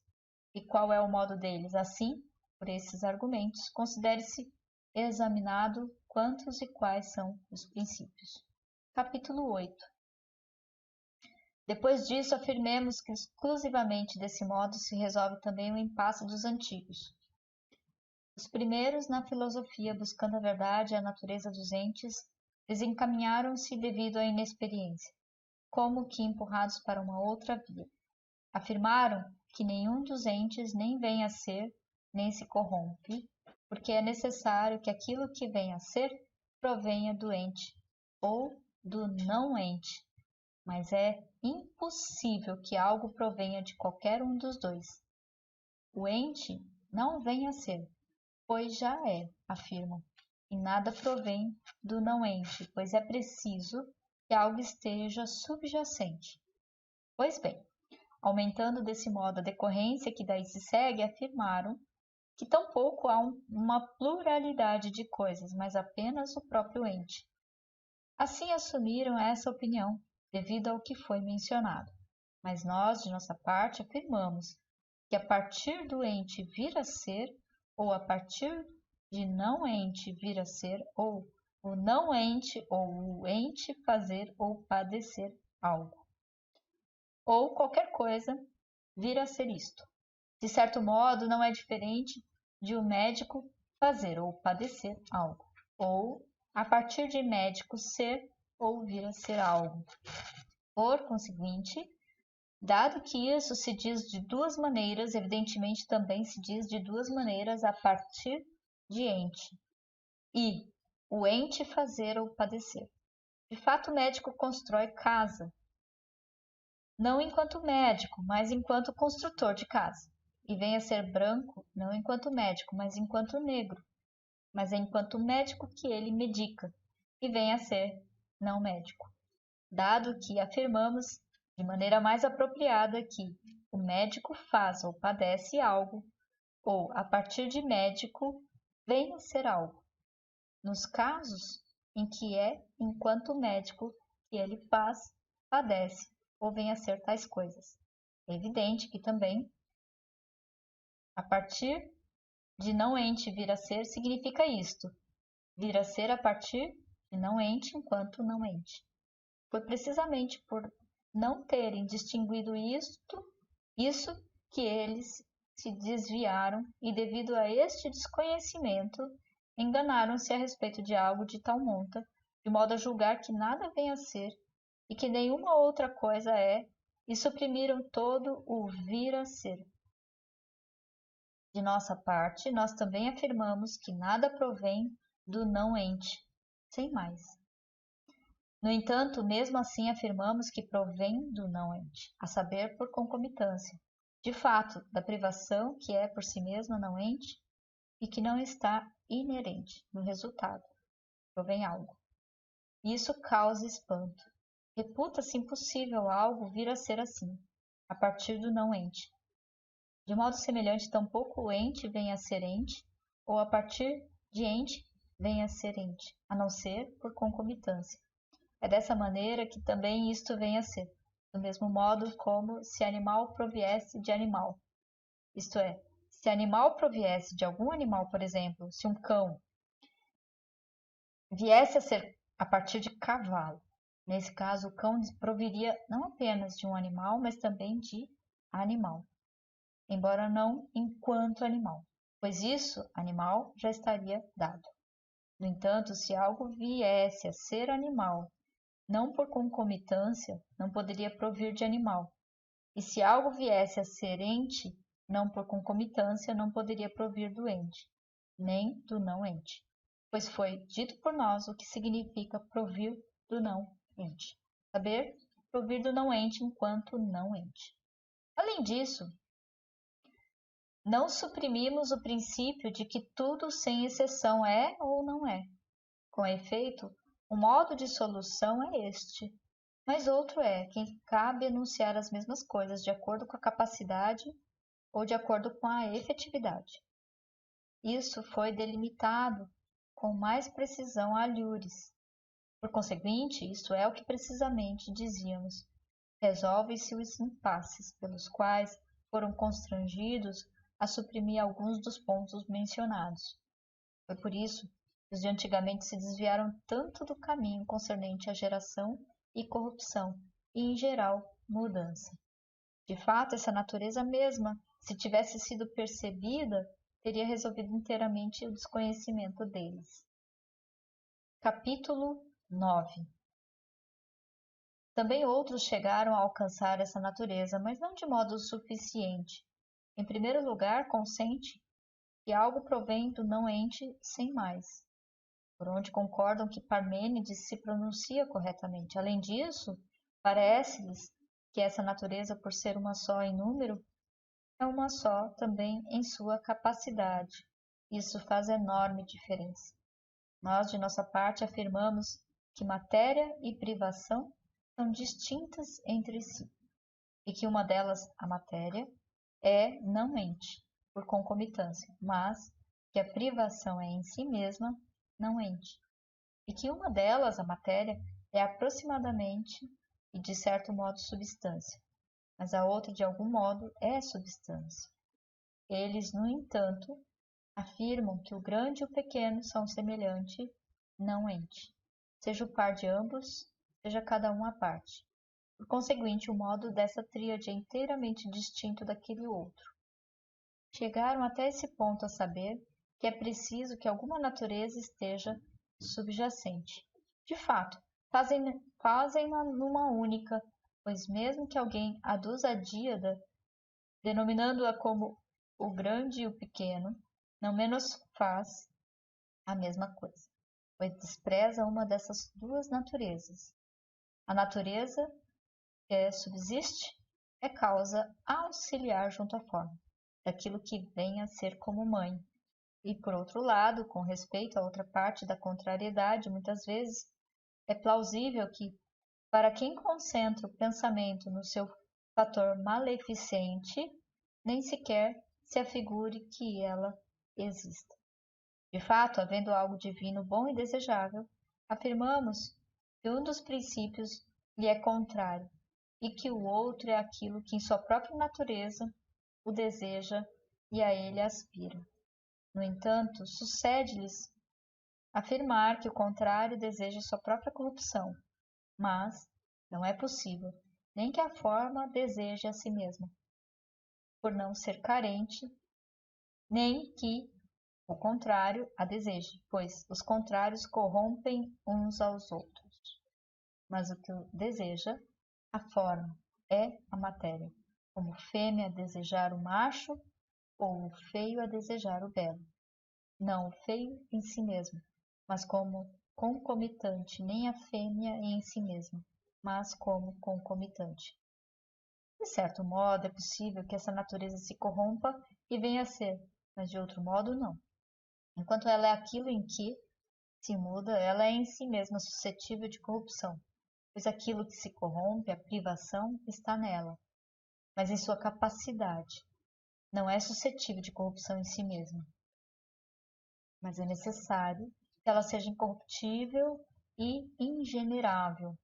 e qual é o modo deles? Assim, por esses argumentos, considere-se examinado quantos e quais são os princípios. Capítulo 8. Depois disso, afirmemos que exclusivamente desse modo se resolve também o impasse dos antigos. Os primeiros, na filosofia, buscando a verdade e a natureza dos entes, desencaminharam-se devido à inexperiência, como que empurrados para uma outra via. Afirmaram que nenhum dos entes nem vem a ser, nem se corrompe, porque é necessário que aquilo que vem a ser provenha do ente ou do não ente, mas é impossível que algo provenha de qualquer um dos dois. O ente não vem a ser, pois já é, afirmam, e nada provém do não ente, pois é preciso que algo esteja subjacente. Pois bem, aumentando desse modo a decorrência que daí se segue, afirmaram que tampouco há uma pluralidade de coisas, mas apenas o próprio ente. Assim assumiram essa opinião, devido ao que foi mencionado. Mas nós, de nossa parte, afirmamos que a partir do ente vir a ser, ou a partir de não ente vir a ser, ou o não ente ou o ente fazer ou padecer algo, ou qualquer coisa vir a ser isto. De certo modo, não é diferente de o médico fazer ou padecer algo, ou a partir de médico ser ou vir a ser algo. Por conseguinte, dado que isso se diz de duas maneiras, evidentemente também se diz de duas maneiras a partir de ente, e o ente fazer ou padecer. De fato, o médico constrói casa, não enquanto médico, mas enquanto construtor de casa. E vem a ser branco, não enquanto médico, mas enquanto negro. Mas é enquanto médico que ele medica, e vem a ser não médico. Dado que afirmamos, de maneira mais apropriada, que o médico faz ou padece algo, ou a partir de médico vem a ser algo. Nos casos em que é enquanto médico que ele faz, padece ou vem a ser tais coisas. É evidente que também a partir de não ente vir a ser significa isto, vir a ser a partir de não ente enquanto não ente. Foi precisamente por não terem distinguido isso que eles se desviaram e, devido a este desconhecimento, enganaram-se a respeito de algo de tal monta, de modo a julgar que nada vem a ser e que nenhuma outra coisa é, e suprimiram todo o vir a ser. De nossa parte, nós também afirmamos que nada provém do não ente, sem mais. No entanto, mesmo assim afirmamos que provém do não ente, a saber, por concomitância, de fato, da privação que é por si mesma não ente e que não está inerente no resultado. Provém algo. Isso causa espanto. Reputa-se impossível algo vir a ser assim, a partir do não ente. De modo semelhante, tampouco o ente vem a ser ente, ou a partir de ente vem a ser ente, a não ser por concomitância. É dessa maneira que também isto vem a ser, do mesmo modo como se animal proviesse de animal. Isto é, se animal proviesse de algum animal, por exemplo, se um cão viesse a ser a partir de cavalo, nesse caso o cão proviria não apenas de um animal, mas também de animal, embora não enquanto animal, pois isso, animal, já estaria dado. No entanto, se algo viesse a ser animal, não por concomitância, não poderia provir de animal. E se algo viesse a ser ente, não por concomitância, não poderia provir do ente, nem do não ente. Pois foi dito por nós o que significa provir do não ente. Saber, provir do não ente enquanto não ente. Além disso, não suprimimos o princípio de que tudo sem exceção é ou não é. Com efeito, o modo de solução é este, mas outro é que cabe enunciar as mesmas coisas de acordo com a capacidade ou de acordo com a efetividade. Isso foi delimitado com mais precisão a alhures. Por conseguinte, isso é o que precisamente dizíamos. resolvem-se os impasses pelos quais foram constrangidos a suprimir alguns dos pontos mencionados. Foi por isso que os de antigamente se desviaram tanto do caminho concernente à geração e corrupção, e, em geral, mudança. De fato, essa natureza mesma, se tivesse sido percebida, teria resolvido inteiramente o desconhecimento deles. Capítulo 9. Também outros chegaram a alcançar essa natureza, mas não de modo suficiente. Em primeiro lugar, consente que algo provém do não-ente sem mais, por onde concordam que Parmênides se pronuncia corretamente. Além disso, parece-lhes que essa natureza, por ser uma só em número, é uma só também em sua capacidade. Isso faz enorme diferença. Nós, de nossa parte, afirmamos que matéria e privação são distintas entre si, e que uma delas, a matéria, é não-ente, por concomitância, mas que a privação é em si mesma não-ente, e que uma delas, a matéria, é aproximadamente e de certo modo substância, mas a outra de algum modo é substância. Eles, no entanto, afirmam que o grande e o pequeno são semelhante não-ente, seja o par de ambos, seja cada um à parte. Por conseguinte, o modo dessa tríade é inteiramente distinto daquele outro. Chegaram até esse ponto a saber que é preciso que alguma natureza esteja subjacente. De fato, fazem-na numa única, pois mesmo que alguém aduza a díada, denominando-a como o grande e o pequeno, não menos faz a mesma coisa, pois despreza uma dessas duas naturezas. A natureza que subsiste é causa auxiliar junto à forma, daquilo que vem a ser como mãe. E, por outro lado, com respeito à outra parte da contrariedade, muitas vezes é plausível que, para quem concentra o pensamento no seu fator maleficente, nem sequer se afigure que ela exista. De fato, havendo algo divino bom e desejável, afirmamos que um dos princípios lhe é contrário, e que o outro é aquilo que em sua própria natureza o deseja e a ele aspira. No entanto, sucede-lhes afirmar que o contrário deseja sua própria corrupção, mas não é possível, nem que a forma deseje a si mesma, por não ser carente, nem que o contrário a deseje, pois os contrários corrompem uns aos outros. Mas o que o deseja, a forma, é a matéria, como o fêmea a desejar o macho ou o feio a desejar o belo. Não o feio em si mesmo, mas como concomitante, nem a fêmea em si mesma, mas como concomitante. De certo modo, é possível que essa natureza se corrompa e venha a ser, mas de outro modo não. Enquanto ela é aquilo em que se muda, ela é em si mesma suscetível de corrupção, pois aquilo que se corrompe, a privação, está nela, mas em sua capacidade. Não é suscetível de corrupção em si mesma, mas é necessário que ela seja incorruptível e ingenerável.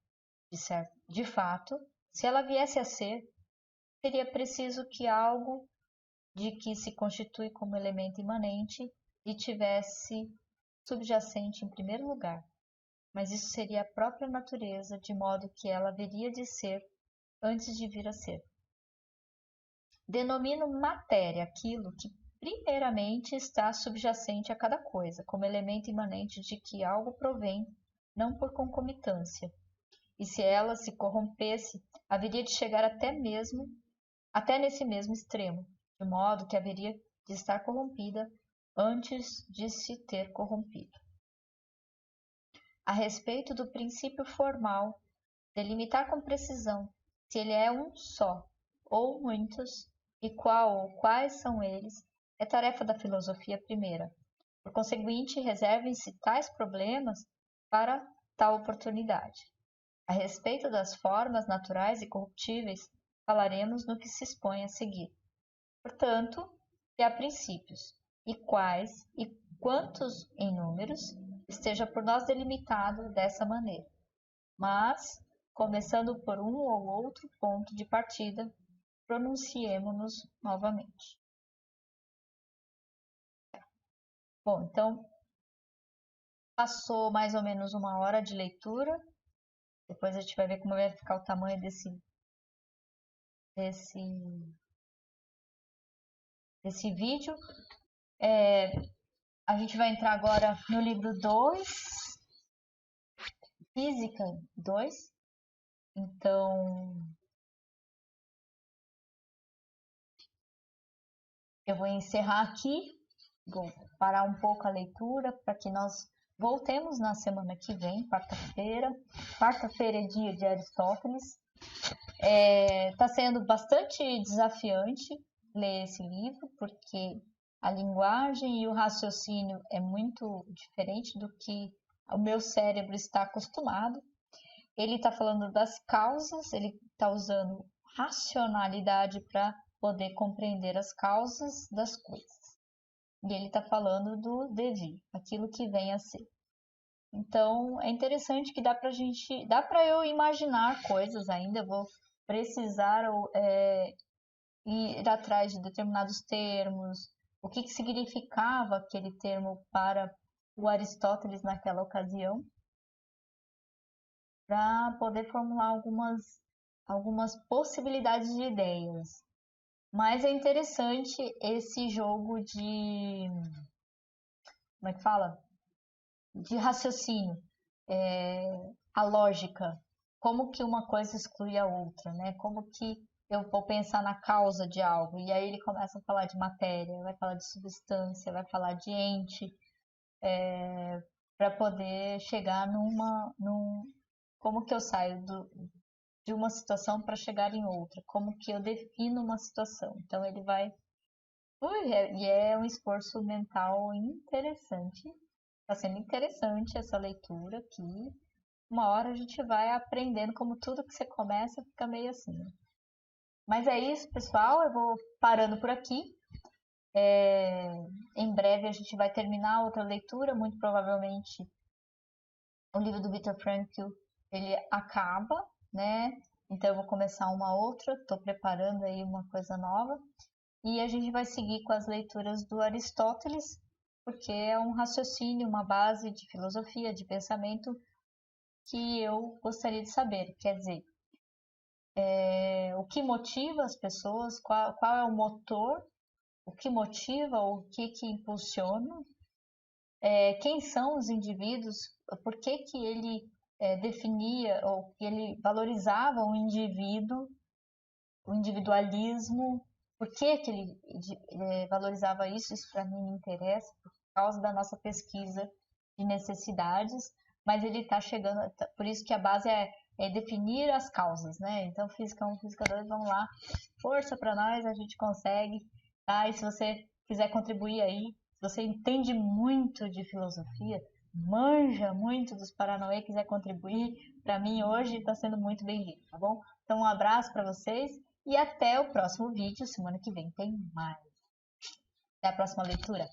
De fato, se ela viesse a ser, seria preciso que algo de que se constitui como elemento imanente lhe tivesse subjacente em primeiro lugar, mas isso seria a própria natureza, de modo que ela haveria de ser antes de vir a ser. Denomino matéria aquilo que primeiramente está subjacente a cada coisa, como elemento imanente de que algo provém, não por concomitância. E se ela se corrompesse, haveria de chegar até nesse mesmo extremo, de modo que haveria de estar corrompida antes de se ter corrompido. A respeito do princípio formal, delimitar com precisão se ele é um só ou muitos e qual ou quais são eles, é tarefa da filosofia primeira. Por conseguinte, reservem-se tais problemas para tal oportunidade. A respeito das formas naturais e corruptíveis, falaremos no que se expõe a seguir. Portanto, que há princípios, e quais e quantos em números, esteja por nós delimitado dessa maneira. Mas, começando por um ou outro ponto de partida, pronunciemo-nos novamente. Bom, então, passou mais ou menos 1 hora de leitura. Depois a gente vai ver como vai ficar o tamanho desse vídeo. A gente vai entrar agora no livro 2, Física 2. Então, eu vou encerrar aqui, vou parar um pouco a leitura para que nós voltemos na semana que vem, quarta-feira. Quarta-feira é dia de Aristóteles. Está sendo bastante desafiante ler esse livro, porque a linguagem e o raciocínio é muito diferente do que o meu cérebro está acostumado. Ele está falando das causas, ele está usando racionalidade para poder compreender as causas das coisas. E ele está falando do devir, aquilo que vem a ser. Então, é interessante que dá para eu imaginar coisas ainda, eu vou precisar ir atrás de determinados termos, o que significava aquele termo para o Aristóteles naquela ocasião, para poder formular algumas possibilidades de ideias. Mas é interessante esse jogo de... Como é que fala? De raciocínio, a lógica, como que uma coisa exclui a outra, né? Como que eu vou pensar na causa de algo, e aí ele começa a falar de matéria, vai falar de substância, vai falar de ente, para poder chegar como que eu saio de uma situação para chegar em outra, como que eu defino uma situação. Então ele vai... E é um esforço mental interessante. Está sendo interessante essa leitura aqui. Uma hora a gente vai aprendendo, como tudo que você começa fica meio assim. Mas é isso, pessoal. Eu vou parando por aqui. Em breve a gente vai terminar outra leitura. Muito provavelmente o livro do Viktor Frankl, ele acaba, né? Então eu vou começar uma outra. Estou preparando aí uma coisa nova. E a gente vai seguir com as leituras do Aristóteles, porque é um raciocínio, uma base de filosofia, de pensamento que eu gostaria de saber. Quer dizer, o que motiva as pessoas, qual é o motor, o que motiva, o que impulsiona, quem são os indivíduos, por que ele definia ou que ele valorizava o indivíduo, o individualismo, por que ele valorizava isso? Isso para mim me interessa, por causa da nossa pesquisa de necessidades, mas ele está chegando, por isso que a base é definir as causas, né? Então, Física 1, Física 2, vamos lá, força para nós, a gente consegue, tá? E se você quiser contribuir aí, se você entende muito de filosofia, manja muito dos Paranauê, quiser contribuir, para mim hoje está sendo muito bem-vindo, tá bom? Então, um abraço para vocês e até o próximo vídeo. Semana que vem tem mais. Até a próxima leitura.